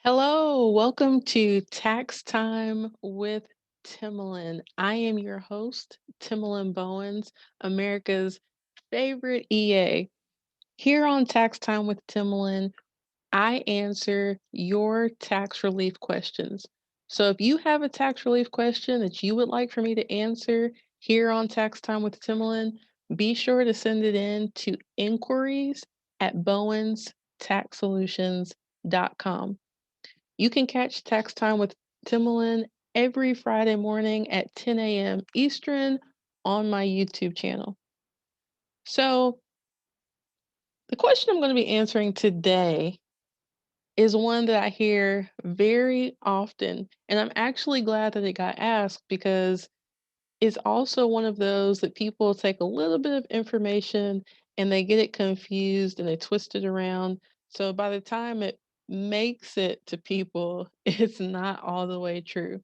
Hello, welcome to Tax Time with Timalyn. I am your host, Timalyn Bowens, America's favorite EA. Here on Tax Time with Timalyn, I answer your tax relief questions. So if you have a tax relief question that you would like for me to answer here on Tax Time with Timalyn, be sure to send it in to inquiries at bowenstaxsolutions.com. You can catch Tax Time with Timbaland every Friday morning at 10 a.m. Eastern on my YouTube channel. So, the question I'm going to be answering today is one that I hear very often. And I'm actually glad that it got asked because it's also one of those that people take a little bit of information and they get it confused and they twist it around. So by the time it makes it to people, it's not all the way true.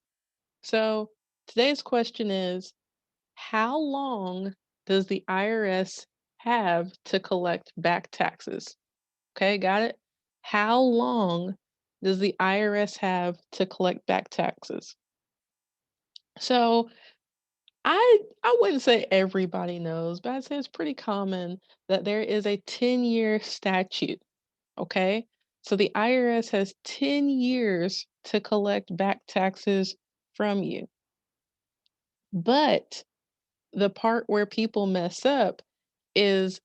So today's question is, how long does the IRS have to collect back taxes? Okay, got it? How long does the IRS have to collect back taxes? So I wouldn't say everybody knows, but I'd say it's pretty common that there is a 10-year statute, okay? So the IRS has 10 years to collect back taxes from you. But the part where people mess up is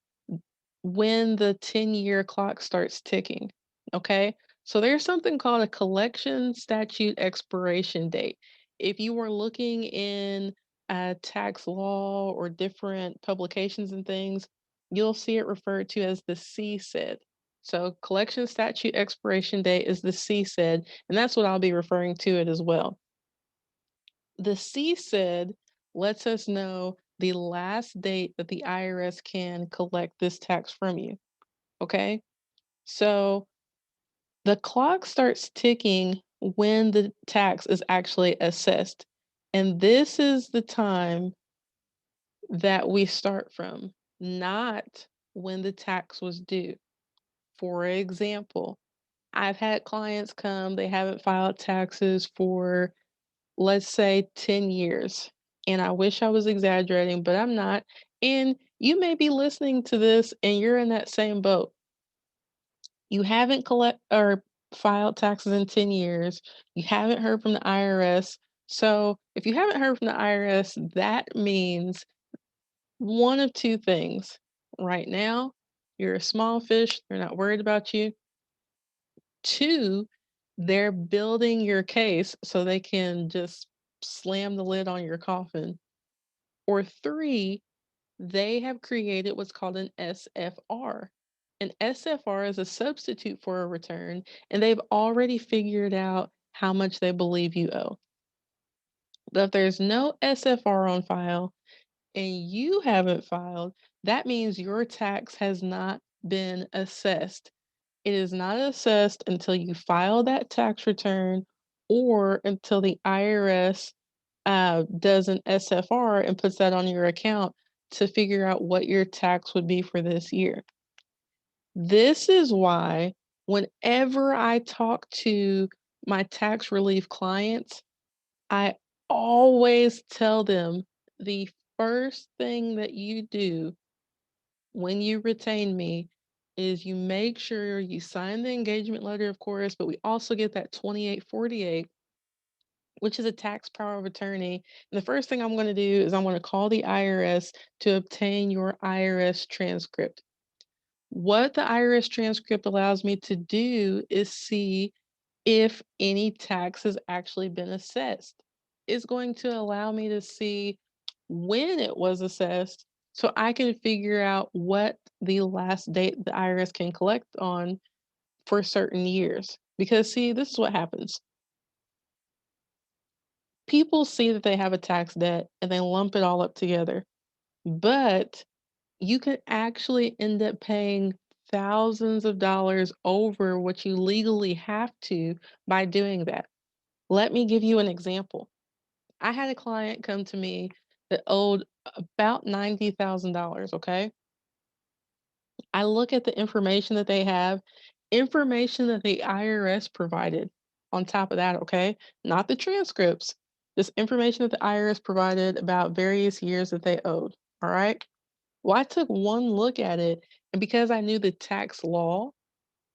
when the 10-year clock starts ticking, okay? So there's something called a collection statute expiration date. If you were looking in tax law or different publications and things, you'll see it referred to as the CSED. So collection statute expiration date is the CSED, and that's what I'll be referring to it as well. The CSED lets us know the last date that the IRS can collect this tax from you. Okay. So the clock starts ticking when the tax is actually assessed. And this is the time that we start from, not when the tax was due. For example, I've had clients come, they haven't filed taxes for, let's say, 10 years. And I wish I was exaggerating, but I'm not. And you may be listening to this and you're in that same boat. You haven't collect or filed taxes in 10 years. You haven't heard from the IRS. So, if you haven't heard from the IRS, that means one of two things. Right now, you're a small fish, they're not worried about you. Two, they're building your case so they can just slam the lid on your coffin. Or three, they have created what's called an SFR. An SFR is a substitute for a return, and they've already figured out how much they believe you owe. But if there's no SFR on file and you haven't filed, that means your tax has not been assessed. It is not assessed until you file that tax return or until the IRS does an SFR and puts that on your account to figure out what your tax would be for this year. This is why whenever I talk to my tax relief clients, I always tell them the first thing that you do when you retain me is you make sure you sign the engagement letter, of course, but we also get that 2848, which is a tax power of attorney. And the first thing I'm going to do is I'm going to call the IRS to obtain your IRS transcript. What the IRS transcript allows me to do is see if any tax has actually been assessed. It's going to allow me to see when it was assessed so I can figure out what the last date the IRS can collect on for certain years. Because, see, this is what happens. People see that they have a tax debt and they lump it all up together. But you could actually end up paying thousands of dollars over what you legally have to by doing that. Let me give you an example. I had a client come to me that owed about $90,000, okay? I look at the information that they have, information that the IRS provided. on top of that, okay? Not the transcripts, just information that the IRS provided about various years that they owed. All right. Well, I took one look at it, and because I knew the tax law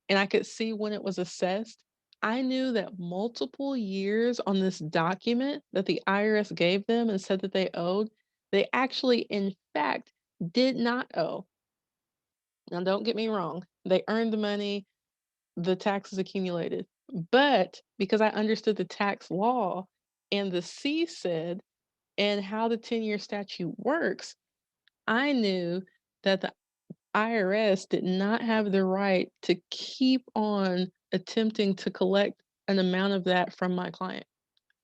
and I could see when it was assessed, I knew that multiple years on this document that the IRS gave them and said that they owed, they actually, in fact, did not owe. Now, don't get me wrong, they earned the money, the taxes accumulated. But because I understood the tax law and the CSED and how the 10-year statute works, I knew that the IRS did not have the right to keep on attempting to collect an amount of that from my client.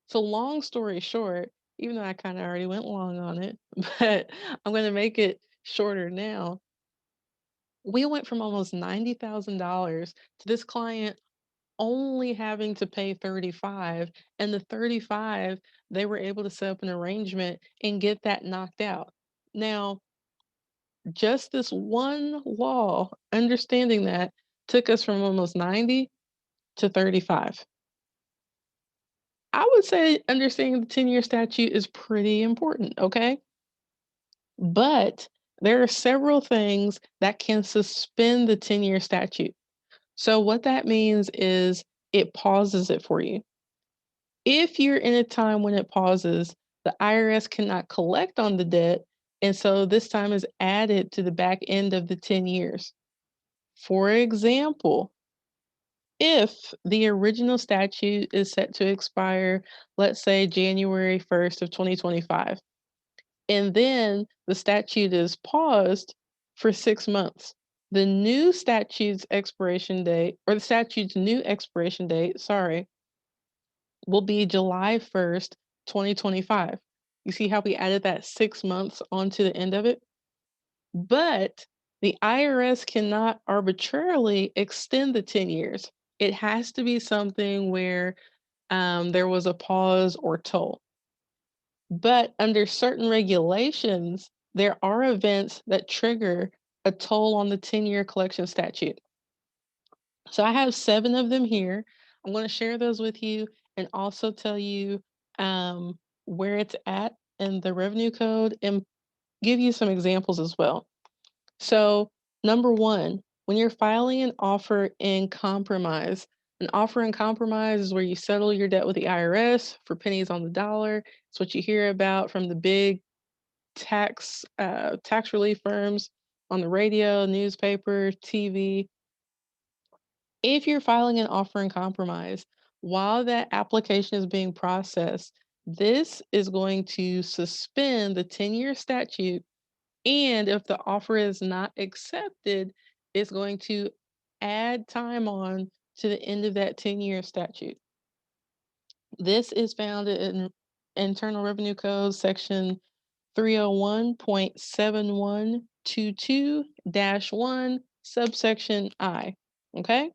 So, long story short, even though I kind of already went long on it, but I'm going to make it shorter now. We went from almost $90,000 to this client only having to pay 35, and the 35 they were able to set up an arrangement and get that knocked out. Now, just this one law, understanding that took us from almost 90 to 35. I would say understanding the 10-year statute is pretty important, okay? But there are several things that can suspend the 10-year statute. So what that means is it pauses it for you. If you're in a time when it pauses, the IRS cannot collect on the debt, and so this time is added to the back end of the 10 years. For example, if the original statute is set to expire, let's say January 1st of 2025, and then the statute is paused for 6 months, the new statute's expiration date, or the statute's new expiration date, sorry, will be July 1st, 2025. You see how we added that 6 months onto the end of it? But the IRS cannot arbitrarily extend the 10 years. It has to be something where there was a pause or toll. But under certain regulations, there are events that trigger a toll on the 10-year collection statute. So I have 7 of them here. I'm going to share those with you and also tell you where it's at in the revenue code and give you some examples as well. So, number one, when you're filing an offer in compromise, an offer in compromise is where you settle your debt with the IRS for pennies on the dollar. It's what you hear about from the big tax relief firms on the radio, newspaper, TV. If you're filing an offer in compromise, while that application is being processed, this is going to suspend the 10-year statute, and if the offer is not accepted, it's going to add time on to the end of that 10-year statute. This is found in Internal Revenue Code section 301.7122-1, subsection I. Okay?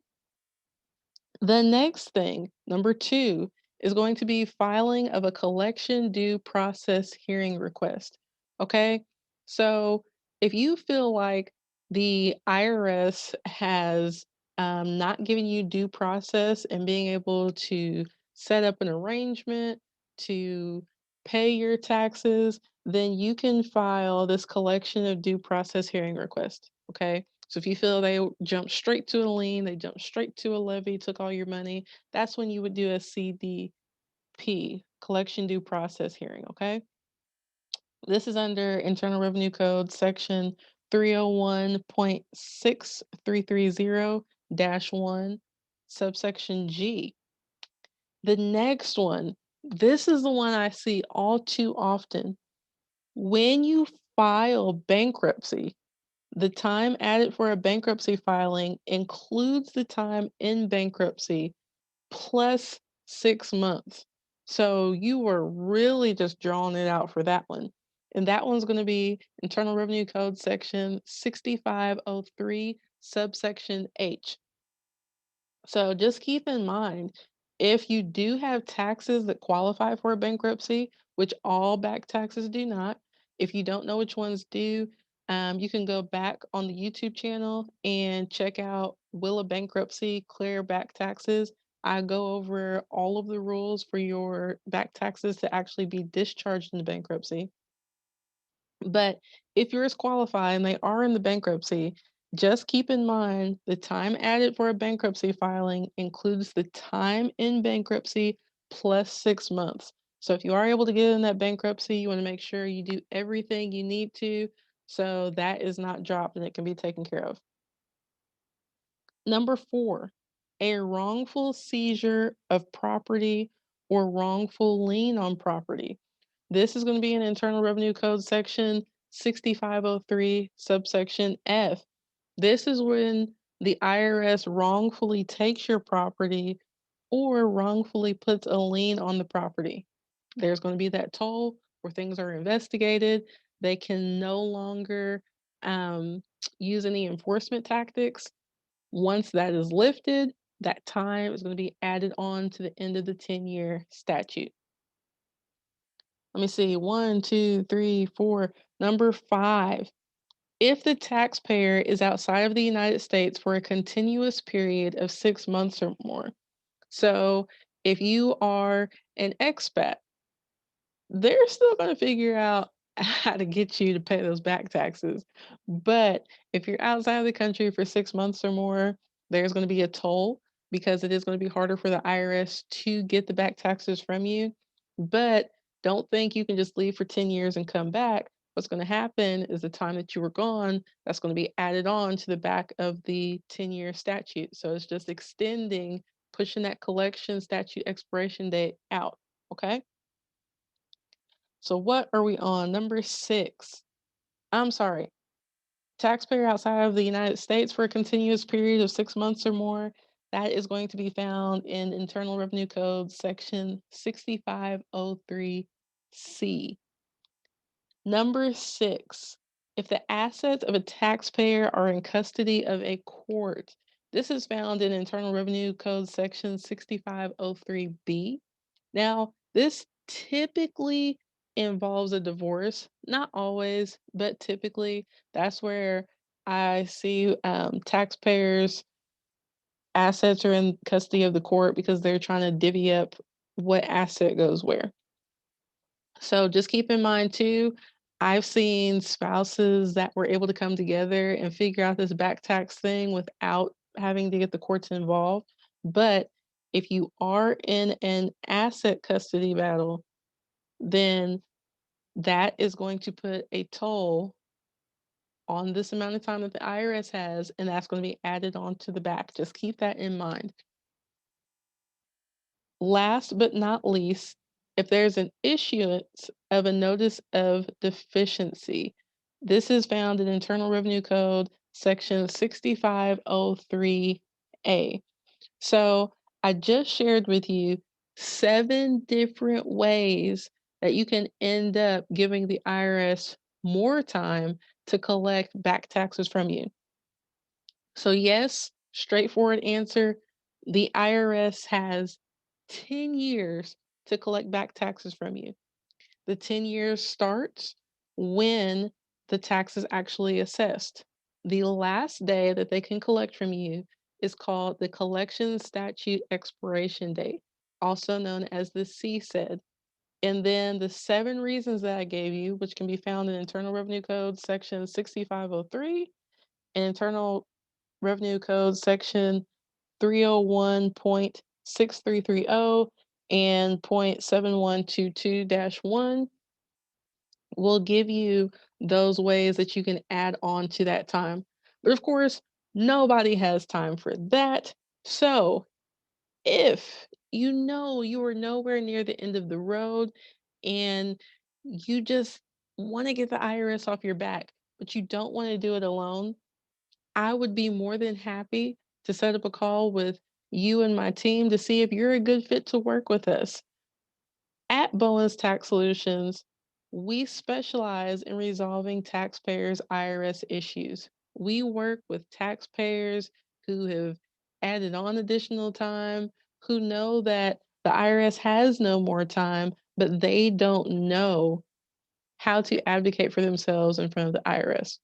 The next thing, number 2, is going to be filing of a collection due process hearing request. Okay? So if you feel like the IRS has not given you due process and being able to set up an arrangement to pay your taxes, then you can file this collection of due process hearing request. Okay? So if you feel they jumped straight to a lien, they jumped straight to a levy, took all your money, that's when you would do a CDP, collection due process hearing, okay? This is under Internal Revenue Code section 301.6330-1, subsection G. The next one, this is the one I see all too often. When you file bankruptcy, the time added for a bankruptcy filing includes the time in bankruptcy plus 6 months. So you were really just drawing it out for that one. And that one's going to be Internal Revenue Code section 6503, subsection H. So just keep in mind, if you do have taxes that qualify for a bankruptcy, which all back taxes do not, if you don't know which ones do, you can go back on the YouTube channel and check out Will a Bankruptcy Clear Back Taxes? I go over all of the rules for your back taxes to actually be discharged into bankruptcy. But if yours qualify and they are in the bankruptcy, just keep in mind the time added for a bankruptcy filing includes the time in bankruptcy plus 6 months. So if you are able to get in that bankruptcy, you want to make sure you do everything you need to so that is not dropped and it can be taken care of. Number 4, a wrongful seizure of property or wrongful lien on property. This is going to be in Internal Revenue Code section 6503, subsection F. This is when the IRS wrongfully takes your property or wrongfully puts a lien on the property. There's going to be that toll where things are investigated. They can no longer use any enforcement tactics. Once that is lifted, that time is going to be added on to the end of the 10-year statute. Let me see, 1, 2, 3, 4. Number 5, if the taxpayer is outside of the United States for a continuous period of 6 months or more. So if you are an expat, they're still going to figure out how to get you to pay those back taxes. But if you're outside of the country for 6 months or more, there's going to be a toll because it is going to be harder for the IRS to get the back taxes from you. But don't think you can just leave for 10 years and come back. What's going to happen is the time that you were gone, that's going to be added on to the back of the 10-year statute. So it's just extending, pushing that collection statute expiration date out. Okay. So what are we on? Number 6. I'm sorry. Taxpayer outside of the United States for a continuous period of 6 months or more. That is going to be found in Internal Revenue Code section 6503C. Number 6. If the assets of a taxpayer are in custody of a court, this is found in Internal Revenue Code section 6503B. Now, this typically involves a divorce, not always, but typically that's where I see taxpayers' assets are in custody of the court because they're trying to divvy up what asset goes where. So just keep in mind too, I've seen spouses that were able to come together and figure out this back tax thing without having to get the courts involved. But if you are in an asset custody battle, then that is going to put a toll on this amount of time that the IRS has, and that's going to be added on to the back. Just keep that in mind. Last but not least, if there's an issuance of a notice of deficiency, this is found in Internal Revenue Code section 6503A. So I just shared with you 7 different ways that you can end up giving the IRS more time to collect back taxes from you. So yes, straightforward answer, the IRS has 10 years to collect back taxes from you. The 10 years starts when the tax is actually assessed. The last day that they can collect from you is called the collection statute expiration date, also known as the CSED. And then the 7 reasons that I gave you, which can be found in Internal Revenue Code section 6503 and Internal Revenue Code section 301.6330 and .7122-1 will give you those ways that you can add on to that time. But of course, nobody has time for that. So if you know you are nowhere near the end of the road and you just want to get the IRS off your back, but you don't want to do it alone, I would be more than happy to set up a call with you and my team to see if you're a good fit to work with us. At Bowens Tax Solutions, we specialize in resolving taxpayers' IRS issues. We work with taxpayers who have added on additional time, who know that the IRS has no more time, but they don't know how to advocate for themselves in front of the IRS.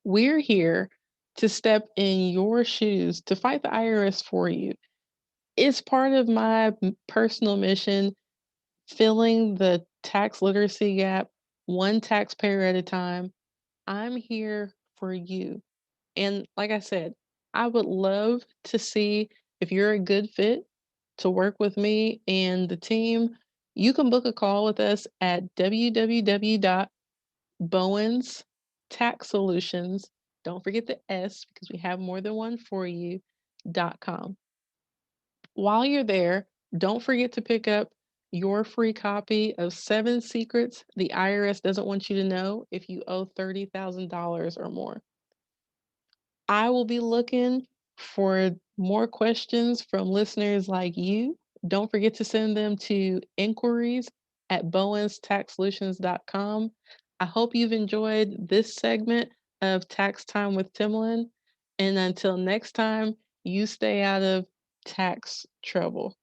We're here to step in your shoes to fight the IRS for you. It's part of my personal mission, filling the tax literacy gap, one taxpayer at a time. I'm here for you. And like I said, I would love to see if you're a good fit to work with me and the team. You can book a call with us at www.bowens tax solutions. Don't forget the S because we have more than one for you.com. While you're there, don't forget to pick up your free copy of 7 Secrets the IRS Doesn't Want You to Know if you owe $30,000 or more. I will be looking for more questions from listeners like you. Don't forget to send them to inquiries at bowenstaxsolutions.com. I hope you've enjoyed this segment of Tax Time with Timalyn. And until next time, you stay out of tax trouble.